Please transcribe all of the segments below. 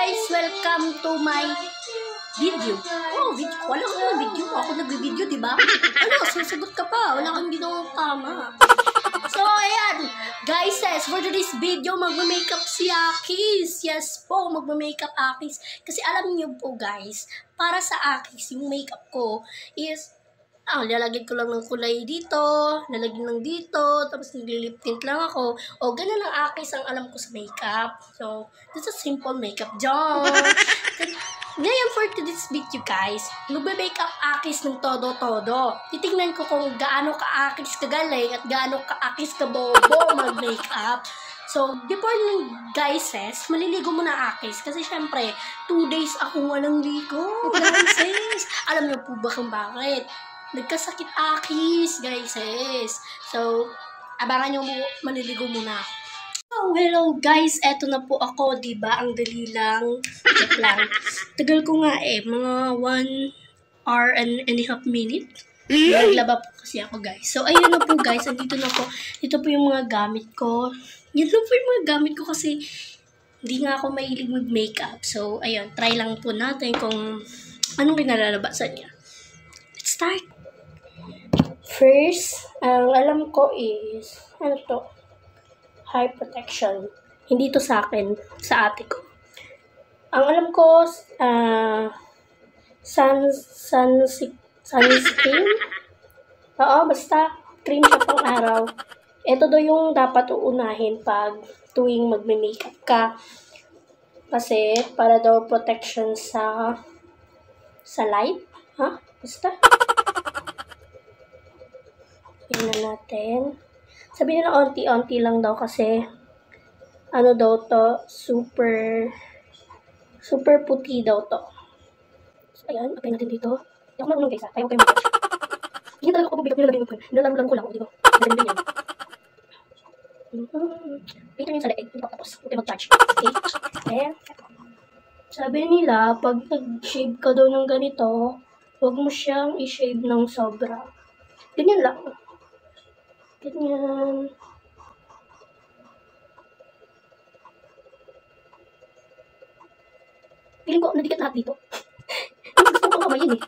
guys! Welcome to my video. Video. Wala ko na video. Ako nag-video, diba? Ano, susagot ka pa. Wala kang ginawang tama. So, ayan. Guys, for today's video, magma-makeup si Akis. Yes po, magma-makeup Akis. Kasi alam niyo po, guys, para sa Akis, yung makeup ko is lalagyan ko lang ng kulay dito, lalagyan lang dito, tapos nagli-lip tint lang ako. O, ganun lang Akis ang alam ko sa makeup. So, this is a simple makeup job. Ngayon for today's video guys, magbe-makeup Akis ng todo-todo. Titingnan ko kung gaano ka-Akis kagaling at gaano ka-Akis kabobo mag-makeup. So, before ng guys, maliligo muna Akis. Kasi syempre, 2 days akong walang ligo. Guys, alam niyo po ba kung bakit? Nagkasakit Akis, guys. So, abangan nyo mo, maliligo muna. So, hello guys. Eto na po ako, diba? Ang dali lang. Check lang. Tagal ko nga mga 1 hour and a half minute. Naglaba po kasi ako, guys. So, ayun na po, guys. Andito na po. Ito po yung mga gamit ko. Yan na po yung mga gamit ko kasi hindi nga ako mahilig mag-makeup. So, ayun. Try lang po natin kung anong pinalalabasan niya. Let's start! First, ang alam ko is, high protection. Hindi to sa akin, sa ate ko. Ang alam ko, sunscreen. Oo, basta, cream siya pang araw. Ito daw yung dapat uunahin pag tuwing magme-makeup ka. Kasi, para daw protection sa light. Basta. Tingnan natin. Sabi nila onti-onti lang daw kasi ano daw to, super puti daw to. So, ayan, apply natin dito. Hindi ako marunong guys, ayaw kayo mag-touch. Hindi talaga ako bubigap nilagay mo. Nilalang ko lang, dito. Ganun din yan. Dito yun sa leeg, hindi pa tapos. Hindi mag-touch. Okay? Then, sabi nila, pag nag-shave ka daw ng ganito, huwag mo siyang i-shave ng sobra. Ganyan lang. Ganyan. Piling ko, nadikat lahat dito. Gusto ko kamayin eh.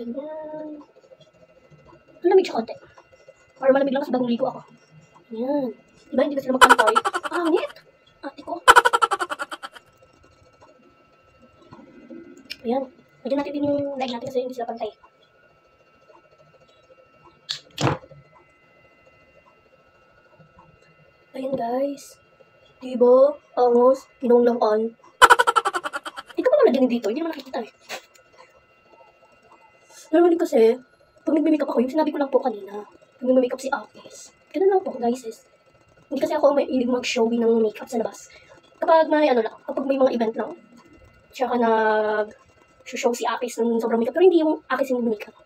Ganyan. Malamig siya konti. Para malamig lang kasi bagong ligo ako. Ganyan. Diba hindi na sila magpantay? Ngit! Ate ko. Ayan. Lagyan natin din yung leg natin kasi hindi sila pantay. Ayan guys. Diba? Angos. Ginong-langan. Ikaw pa malagyan dito. Hindi naman nakikita eh. Normally kasi, pag nagme-makeup ako, yung sinabi ko lang po kanina, pag nagme-makeup si Akis. Ganun lang po guys. Hindi kasi ako mailig mag-showy ng makeup sa labas. Kapag may kapag may mga event lang, siya ka nag-show si Akis ng sobrang makeup. Pero hindi yung Akis yung makeup.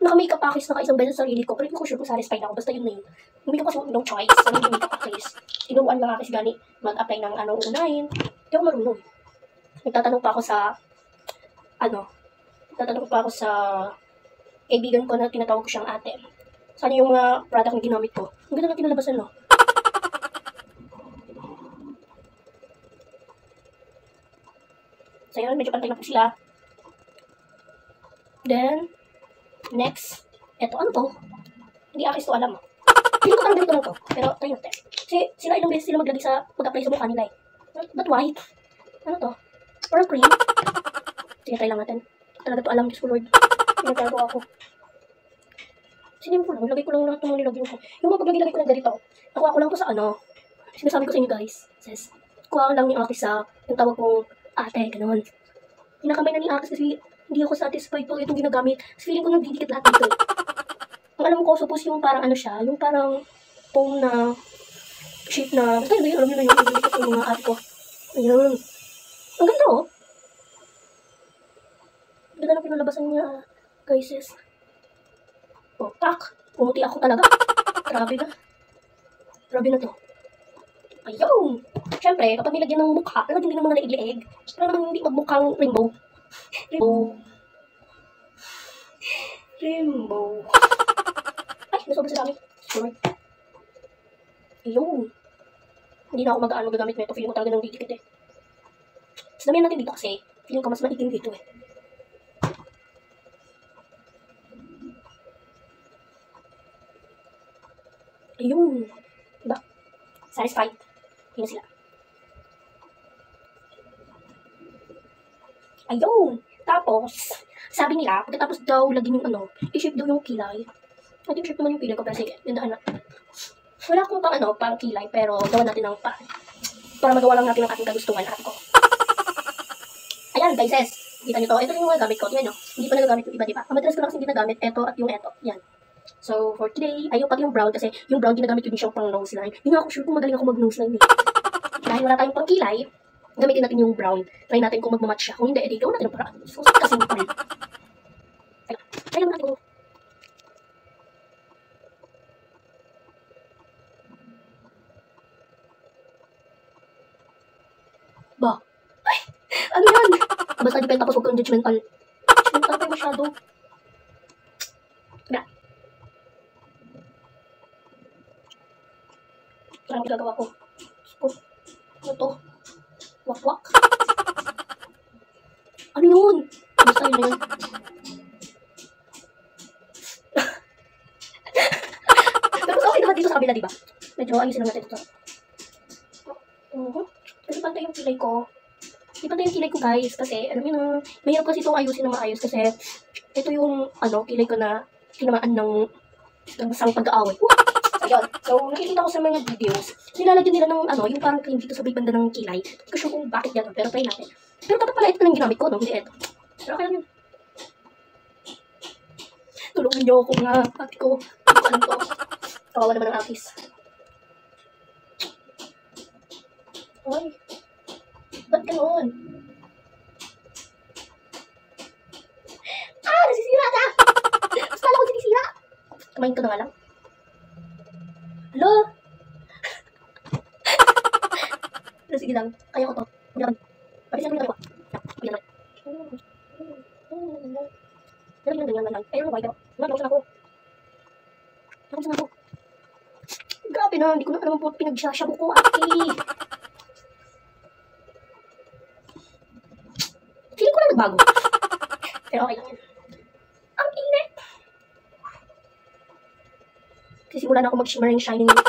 Naka-makeup Akis na kaisang beses sa sarili ko, pero hindi ko sure kung satisfied ako. Basta yun na yun. Yung makeup kasi no choice. Ano yung makeup Akis? Tinuruan lang Akis gani mag-apply ng unahin. Hindi ako marunong. Nagtatanong pa ako sa kaibigan ko na tinatawag ko siyang ate. Saan yung mga product na ginamit ko? Ang ganda na kinalabasan, no? So yun, medyo pantay na po sila. Then, next, eto, ano to? Hindi Akis to alam. Hindi ko parang ganito lang to. Pero, tayo natin. Kasi sila ilang beses sila mag-apply sa mukha nila eh. But white? Ano to? Or cream? Sige, try lang natin. Talaga to alam, Diyos ko Lord. Pinagkago ako. Sinim ko lang, lagay ko lang lahat ng mga nilagay ko. Yung mga paglagay ko ng ganito, nakuha ko lang to sa sinasabi ko sa inyo guys. Says, kuha ko lang ni Akis sa, yung tawag kong ate, gano'n. Pinakamay na ni Akis kasi hindi ako satisfied po itong ginagamit. Kasi feeling ko nagdidikit lahat dito. Ang alam ko, suppose yung parang siya, yung parang foam na shape na, basta yun, alam nyo na yung nagdidikit yung mga ate ko. Ayun. Ang ganda oh. Ang ganda na pinalabasan niya, guys. Oh, tak! Pumuti ako talaga. Grabe na. Grabe na to. Ayun! Siyempre, kapag nilagyan ng mukha, lagyan din naman na leeg-leeg. Para naman hindi magmukhang rainbow. Rainbow. Ay, nasobra sa dami. Sorry. Ayun. Hindi na ako gagamit nito. Feeling ko talaga ng didikit eh. Damihan natin dito kasi, feeling ko mas maitim dito eh. Ayun. Diba? Satisfied. Yun sila. Ayun. Tapos, sabi nila, pagkatapos daw lagyan yung i-shape daw yung kilay. I think shape naman yung kilay ko, pero sige, yun na. Wala akong pang kilay, pero gawa natin ng para magawa lang natin ang ating kagustuhan, ate ko. Ayan, guys, kita nyo to. Ito rin yung mga gamit ko. Yan, no? Hindi pa nagagamit yung iba, diba? Ang madalas ko lang kasi hindi nagamit, eto at yung eto. Yan. So, for today, ayaw pati yung brown kasi yung brown ginagamit ko din siyang pang nose line. Hindi nga ako sure kung magaling ako mag nose line eh. Dahil wala tayong pang kilay, gamitin natin yung brown. Try natin kung magmamatch siya. Kung hindi, edi gawin natin ang paraan. So, kasi yung paraan. Try lang natin kung ba? Ay! Ano yan? Basta depend tapos huwag kang judgmental. Judgmental kayo masyado. Diba? Parang ginagawa ko. Ano to? Wak-wak. Ano yun? Basta yun na yun. Pero okay naman dito sa kabila, diba? Medyo ayusin lang natin ito. Kasi pantay yung kilay ko. Di pantay yung kilay ko, guys. Kasi, alam mo na, mahirap kasi itong ayusin na maayos. Kasi, ito yung, kilay ko na tinamaan ng isang pag-aaway. Ayun. So, nakikita ko sa mga videos, nilalagyan nila ng, yung parang cream dito sa may banda ng kilay. Hindi ko sure kung bakit yan. Pero try natin. Pero dapat pala ito na yung ginamit ko, no? Hindi ito. Pero okay lang yun. Tulungan niyo ako nga, ate ko. Hindi ko alam to. Kawawa naman ang artist. Ay. Ba't ganoon? Nasisira na! Basta lang ako sinisira. Kamain ko na nga lang. Hello? Sige lang. Kaya ko to. Hindi lang. Papisan ko na ako. Hindi lang. Pero yun, ganyan lang. Ayun, why daw? Naglakas na ako. Naglakas na ako. Grabe na, hindi ko na alam po pinagsasyabo ko, ate. Feeling ko lang nagbago. Pero okay lang yan. Ang init! Kasi simula na ako mag-shimmer and shining. Hindi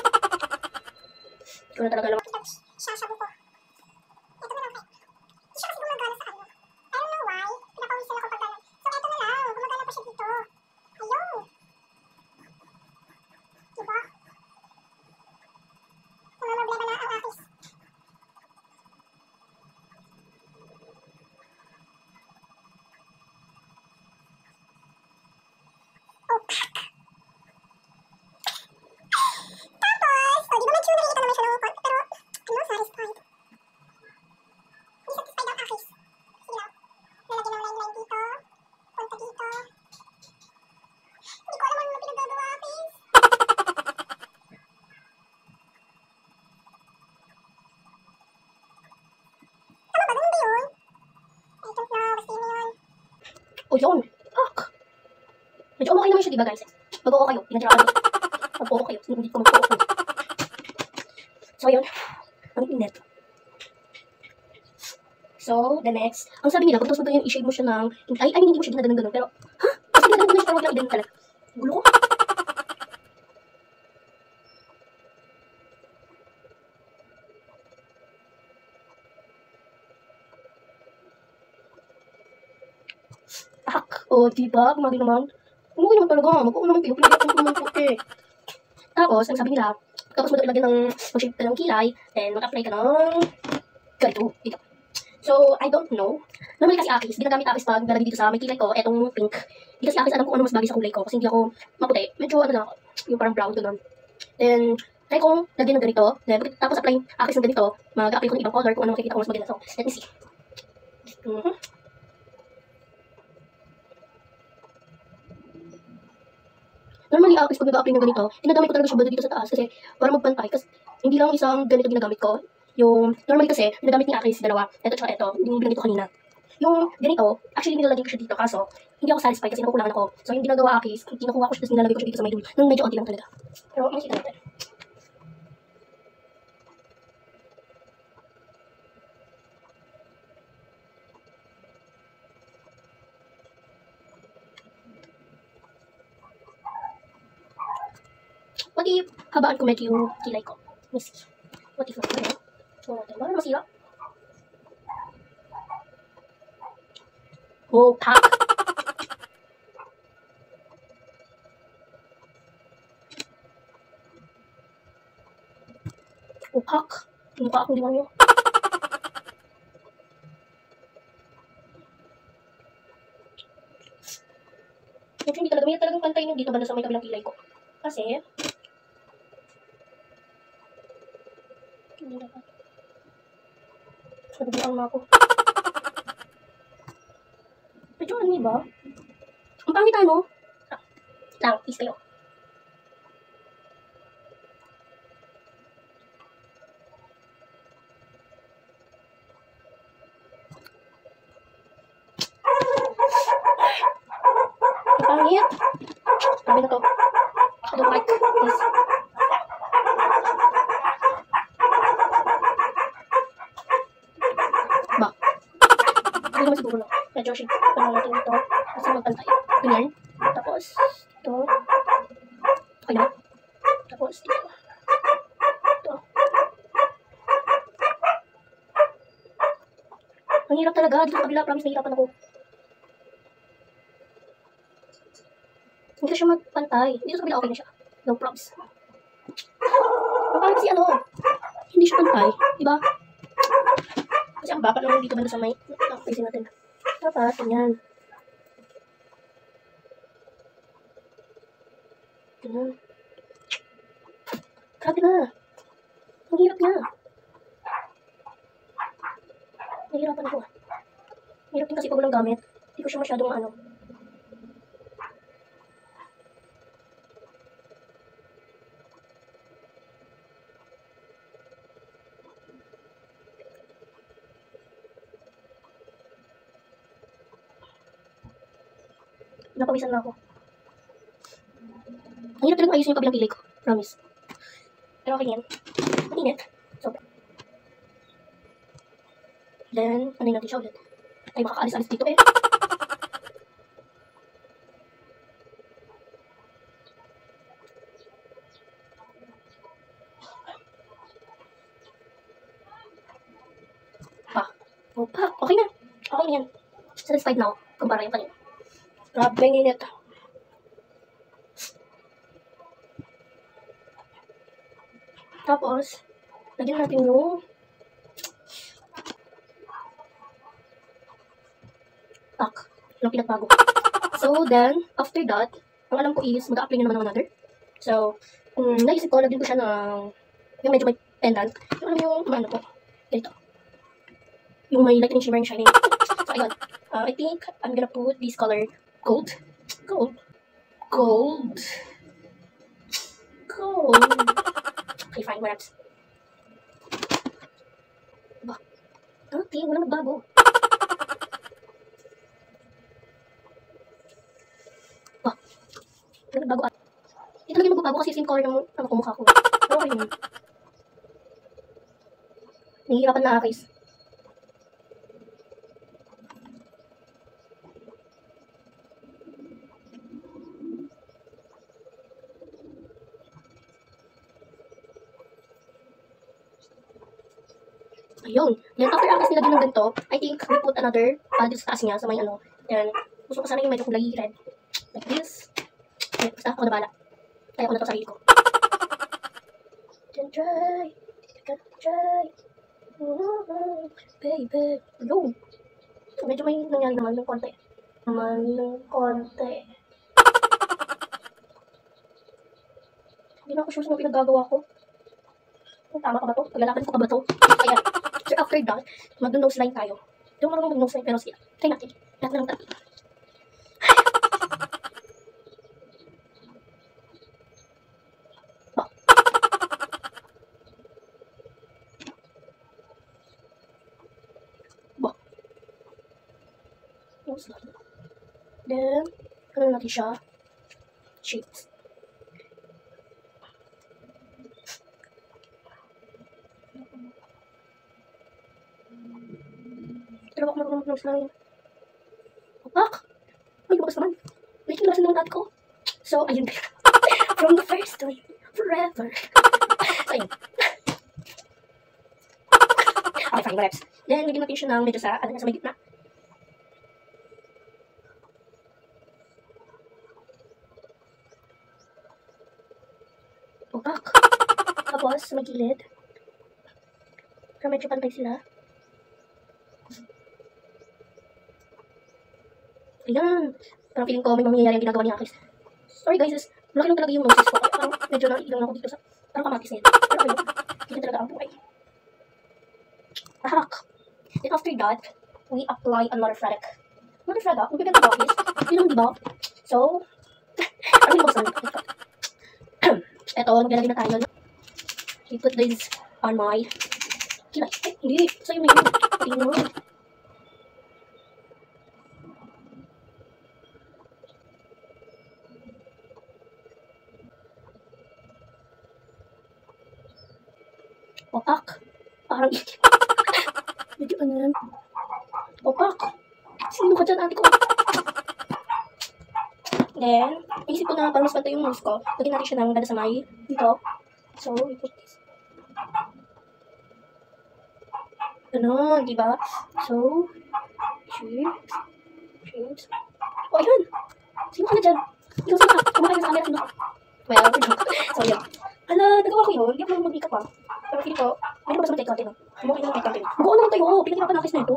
ko na talaga alam. Sasabi ko. Ito na lang kay. Hindi siya kasi gumagana sa kanya. I don't know why. Pinapawisan ako pag gano'n. So, ito na lang. Gumagana pa siya dito. Ayun. Diba? Namamblema na ang akis. Oh, pak! Tapos, di ba medyo nakikita naman siya ng pero, satisfied. Hindi satisfied ang akis. Sige lang. Lalagyan ng line dito. Punta dito. Hindi ko alam ano pinagagawa, akis. Tama ba? Ganun ba yun? I don't know. Basta yun yun. O yun. Fuck. Medyo okay naman siya, diba guys? Mag-oo kayo. Pinadyakan ko. Mag-oo kayo. Hindi ko mag-oo kayo. So, ayun. Ang init. So, the next. Ang sabi nila, pagkatapos mo ganyan, i-shade mo siya ng... I mean, hindi mo siya ginaganon ganun. Pero, ha? Kasi ginaganon mo na siya, pero wag lang i-ganun talaga. Gulo ko. O, diba? Kumagi naman. Kumagi naman talaga. Mag-oo naman kayo. Pinagyan ko naman puti. Tapos, ang sabi nila, tapos mo daw ilagyan ng mag-shape ka ng kilay, then mag-apply ka ng ganito, dito. So, I don't know. Normally kasi akis, ginagamit akis pag nalagay dito sa may kilay ko, etong pink. Di kasi akis alam ko ano mas bagay sa kulay ko, kasi hindi ako maputi. Medyo ano na ako, yung parang brown doon. Then, try kong lagyan ng ganito. Then, tapos apply akis ng ganito, mag-apply ko ng ibang color kung ano makikita ko mas maganda. So, let me see. Normally, akis pag nag-apply ng ganito, ginagamit ko talaga siya banda dito sa taas kasi para magpantay. Kasi hindi lang isang ganito ginagamit ko. Yung, normally kasi, ginagamit ni akis dalawa. Ito tsaka ito, yung binanggit ko kanina. Yung ganito, actually nilalagay ko siya dito kaso, hindi ako satisfied kasi nakukulangan ako. So, yung ginagawa akis, kinukuha ko siya tapos nilalagay ko siya dito sa may dulo. Nung medyo onti lang talaga. Pero, makikita natin. habaan ko medyo yung kilay ko. Let me see. What if natin yun? Ito natin. Baka masira. Oh, pack. Oh, pack. Mukha akong demonyo. Medyo hindi talaga. May talagang pantay yung dito banda sa may kabilang kilay ko. Kasi, hindi dapat. Nadubuan na ako. Medyo ano ba? Ang pangit ano? Lang, please kayo. Ang pangit. Sabi na to. I don't like this. Ba? Hindi naman siguro no. Medyo shake pa lang natin ito. Kasi magpantay. Ganyan. Tapos, ito. Okay na. Tapos, dito. Ito. Ang hirap talaga. Dito sa kabila, promise, nahihirapan ako. Hindi siya magpantay. Dito sa kabila, okay na siya. No props. Ang pangit kasi ano, hindi siya pantay. Diba? Kasi ang baba naman dito banda sa may facing natin. Dapat, ganyan. Ganyan. Grabe na. Ang hirap na. Nahihirapan ako. Hirap din kasi pag walang gamit. Hindi ko siya masyadong ano. Napawisan na ako. Ang hirap talagang ayusin yung kabilang kilay ko. Promise. Pero okay yan. Ang init. Sobra. Then, ano natin siya ulit. Ay, makakaalis-alis dito eh. Pa. Oh, pa. Okay na. Okay na yan. Satisfied na ako. Kumpara yung kanina. Grabe ang init. Tapos, lagyan natin yung pack. Yung pinagbago. So, then, after that, ang alam ko is, mag-a-apply na naman ng another. So, naisip ko, lagyan ko siya ng yung medyo may pendant. Yung alam yung, ano po, ganito. Yung may lightning shimmering shining. So, ayun. I think I'm gonna put this color gold. Gold. Gold. Gold. Okay, fine. What else? Ba? Okay, wala magbago. Ba? Wala magbago. Ito lang yung magbago kasi same color ng ano ko, mukha ko. Pero okay yun. Nahihirapan na akis. Ayun. Then, after akis nilagyan ng ganito, I think we put another dito sa taas niya, sa may ano. Then, gusto ko sana yung medyo kulay red. Like this. Then, basta ako na bala. Kaya ko na to sarili ko. Then, try. Try. Baby. Ayun. So, medyo may nangyari naman ng konti. Hindi na ako sure sa mga pinagagawa ko. Tama ka ba to? Paglalakad ko ka ba to? Ayan. So, after that, mag-nose line tayo. Hindi ko marunong mag-nose line, pero siya. Try natin. Lahat na lang tayo. Ba. Ba. Nose line. Then, ano natin siya? Shapes. Pero ako marunong mag-nose line. Opak! Ay, lumabas naman. Wait, yung lakas naman dati ko. So, ayun. From the forever. So, ayun. Okay, fine, whatevs. Then, lagyan natin siya ng medyo sa, sa may gitna. Tupak. Tapos, sa may gilid. Para medyo pantay sila. Ayan. Parang feeling ko may mangyayari ang ginagawa ni Akis. Sorry guys, malaki lang talaga yung noses ko. Parang medyo naiilang ako dito sa parang kamatis niya. Pero ayun, hindi talaga ang buhay. Ahak. Then after that, we apply another product. Another product, kung bibenta ko is, yun lang diba? So, ano yung buksan? Eto, maglalagay na tayo. We put this on my kilay. Ay, hindi. Sa'yo may yun. Hindi mo. Opak. Parang medyo ano yan. Opak. Sino ka dyan, ate ko? Then, naisip ko na parang mas pantay yung nose ko. Lagyan natin siya ng ganda sa may dito. So, we put this. Ganon, diba? So, shapes. Oh, ayun! Sino ka na dyan? Ikaw sino ka? Kumakay na sa camera, sino ka? Well, so, yun. Hala, nagawa ko yun. Hindi ako mag-makeup pa. Pero feeling ko, pwede ba sa mag-take content? Kumakay na mag-take content. Mag-oo naman tayo. Pinag-irapan na kasi na ito.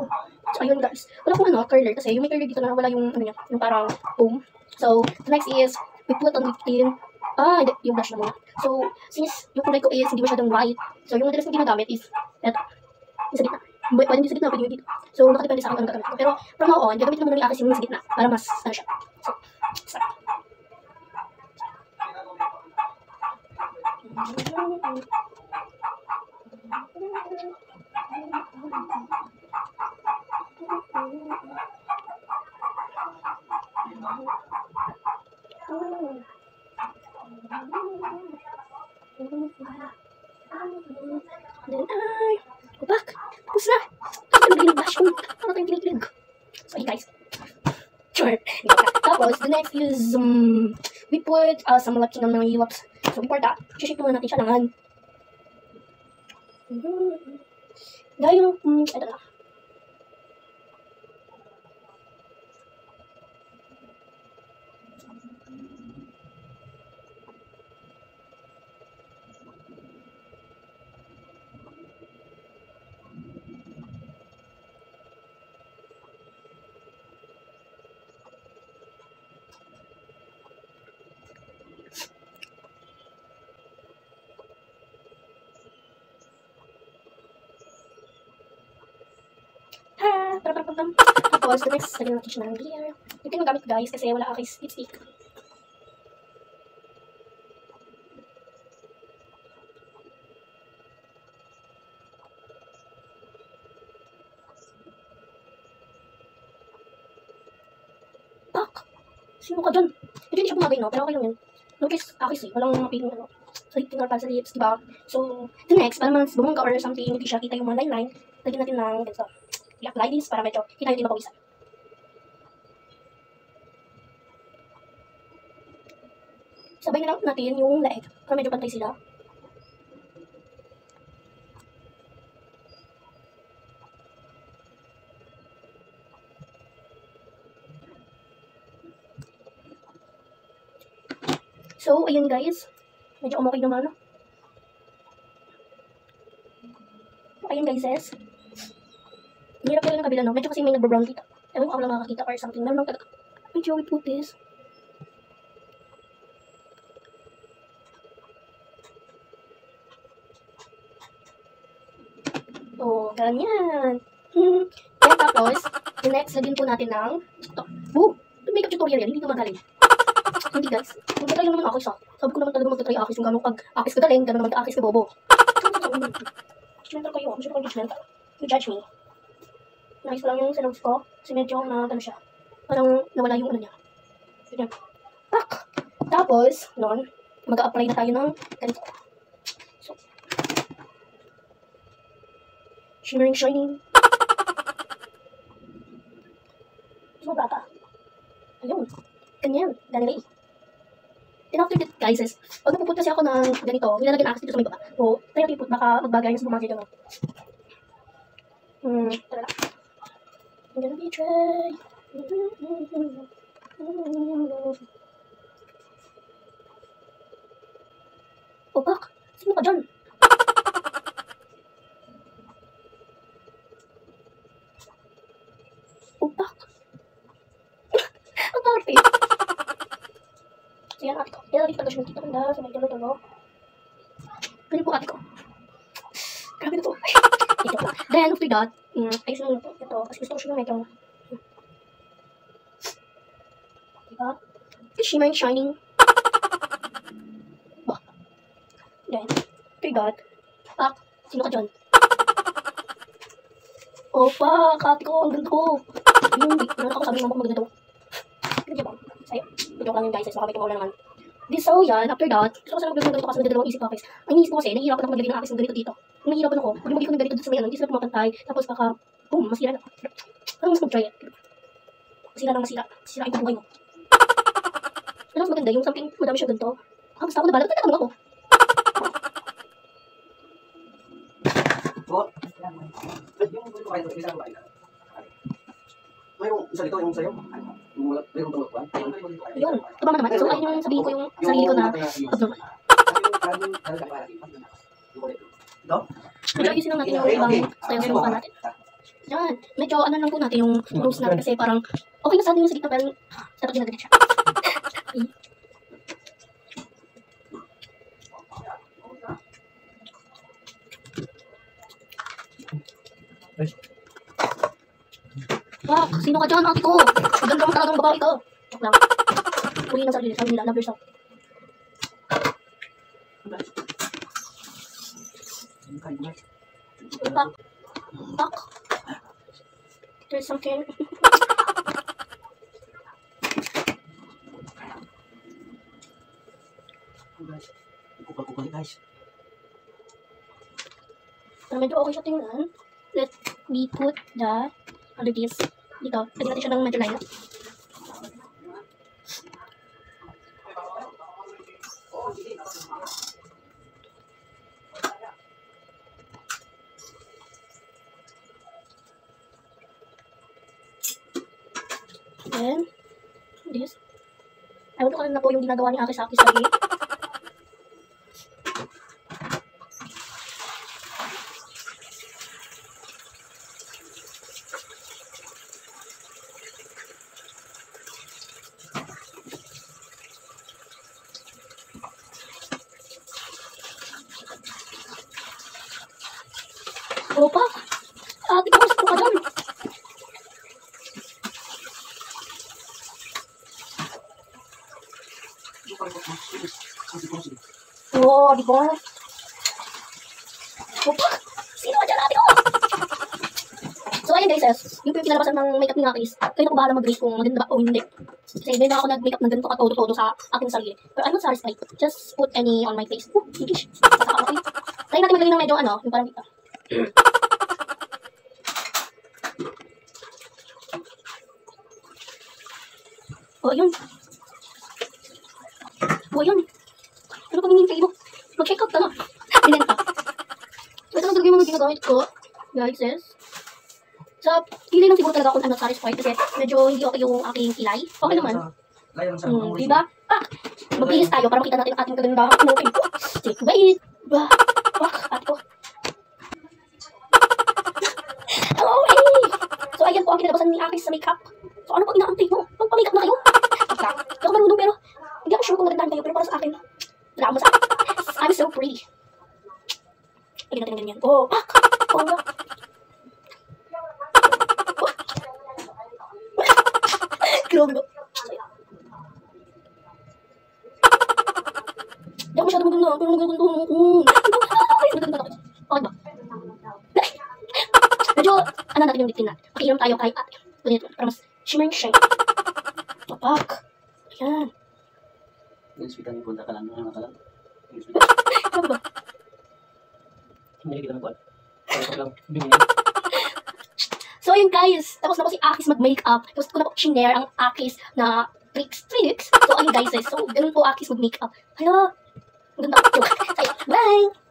So, ayun guys. Wala akong curler kasi yung may curler dito na wala yung, ano niya, yung parang foam. So, the next is, we put on lifting. Hindi, yung blush na muna. So, since yung kulay ko is hindi masyadong white, so yung madalas ko ginagamit is, eto, yung sa gitna. Pwede yung sa gitna, pwede yung dito. So, nakadepende sa akin ano gagamit ko. Pero, from now on, gagamit naman ng Akis yung sa gitna, para mas, ano siya. So, start. Then, Opak! Tapos na! Tapos na mag-blush ko. Ano tayong kinikilig? So, hey guys. Sure. Tapos, the next is, we put some malaki ng mga lips. So, before that, shake muna natin siya ng dahil yung, ito na. Tapos, the next, lagyan natin siya ng clear. Ito yung magamit guys, kasi wala Akis lipstick. Pak! Sino ka dyan? Ito hindi siya bumagay, no? Pero okay lang yun. No case Akis eh, walang mapiging ano. So, lifting or para sa lips, diba? So, the next, para mas bumangga or something, hindi siya kita yung mga line-line, lagyan natin ng ganito. I-apply this para medyo kita yung di mapawisan. Sabay na lang natin yung leeg para medyo pantay sila. So, ayun guys. Medyo umokay naman. Ayun guys, yes. Hirap ko yung kabila, no? Medyo kasi may nagbo-brown dito. Ewan ko ako lang makakita or something. Meron lang talaga. Medyo we put this. Oh, ganyan. Then tapos, the next, lagyan po natin ng ito. Makeup tutorial yan. Hindi ito magaling. Hindi guys. Magtatry lang naman Akis ah. Sabi ko naman talaga magtatry Akis. Yung gano'ng pag Akis ko galing, gano'n naman Akis ko bobo. Judgmental kayo. Masyado kayo judgmental. You judge me. Nice lang yung sa nose ko. Kasi medyo na gano'n siya. Parang nawala yung ano niya. Ganyan. Pak! Tapos, noon, mag-a-apply na tayo ng ganito. So, shimmering, shining. Sobra ka. Ayun. Ganyan. Ganyan. And after that, guys, is, pag napuput kasi ako ng ganito, nilalagyan ako dito sa may baba. So, try natin put, baka magbagay sa bumagay gano'n. Tara lang. I'm gonna be try. Opak, sino ka dyan? Opak. Ang party. So yan, ate ko. Yan, ate ko siya nakita ko na sa may dalo-dalo. Ganyan po ate ko. Grabe na to. Ito pa. Then, after that, ayusin mo ito. Kasi gusto ko siya medyo. Diba? Shimmer and shining. Bah. Then, after that, pak, sino ka dyan? Oh, pak, ate ko, ang ganda ko. Yung, meron ako sabi ng maganda to. Ganyan ba? Sa'yo. Ito lang yung guys, baka may kumawala naman. So, yan, after that, gusto ko sana maglagay ng ganito kasi magdadalawang isip pakis. Ang inisip ko kasi, nahihirapan ako maglagay ng akis ng ganito dito. Kung nahihirapan ako, pag lumagay ko ng ganito dito sa may ano, hindi sila pumapantay, tapos baka, boom, masira na. Parang mas mag-try it. Masira lang masira. Sira yung buhay mo. Ano mas maganda, yung something madami siya ganito. Ah, basta ako nabalag, tatatanong ako. Mayroong isa dito, yung sa'yo. Mayroong tulukuan. Yun, tumama naman. So, ayun yung sabihin ko yung sarili ko na abnormal. Ito? Medyo ayusin lang natin yung ibang style sa mukha natin. Yan, medyo ano lang po natin yung rose natin kasi parang okay na sa atin yung sa gitna pero dapat ginagalit siya. Wak, sino ka dyan, ate ko? Maganda mo talagang babae ka. Joke lang. Puli ng sarili, sabi nila, love yourself. Pak. Pak. There's something. Kupal-kupal guys. Medyo okay siya tingnan. Let me put the under this. Dito. Lagyan natin siya ng medyo light. Then, this. Ewan ko na po yung ginagawa ni Aki sa Aki lagi. Opa! Ate ko, gusto ka dyan. Oo, di ba? Opa! Sino ka dyan, ate ko? So, ayun guys, yung pinalabasan ng makeup ni Akis, kayo na ko bahala mag-rate kung maganda ba o hindi. Kasi hindi na ako nag-makeup ng ganito katodo-todo sa aking sarili. Pero I'm not satisfied. Just put any on my face. English. Okay. Try natin magaling ng medyo ano, yung parang dito. Oh, yun. Oh, yun. Ano pang hinihintay mo? Mag-check out ka na. Binenta. So, ito lang talaga yung mga ginagamit ko. Guys, yes. Sa kilay lang siguro talaga ako satisfied kasi medyo hindi okay yung aking kilay. Okay naman. Diba? Ah! Magbihis tayo para makita natin ang ating kagandahan. Okay po. Sige, wait. Bah. Ate ko. Okay. So, ayan po ang kinalabasan ni Akis sa makeup. So, ano pang inaantay mo? Magpa-makeup na kayo? Hindi ako marunong pero hindi ako sure kung nagandahan kayo pero para sa akin, drama sa akin. I'm so pretty. Lagyan natin ng ganyan. Oh, pak! Oh, nga. Grabe ba? Hindi ako masyado maganda. Pero magaganda mo. Magaganda ako. Okay ba? Medyo, ano natin yung litin natin. Pakiinom tayo kay ate. Ganito, para mas shimmer and shine. Papak. Ayan. Yung hospital niyo, punta ka lang. Ano ka lang? Ano ba? Hindi kita mag-buwan. Kaya lang, bingin. So, ayun guys. Tapos na po si Akis mag-makeup. Tapos ko na po shinare ang Akis na tricks. So, ayun guys, so, ganun po akis mag-makeup. Hello? Ganda ko. Bye!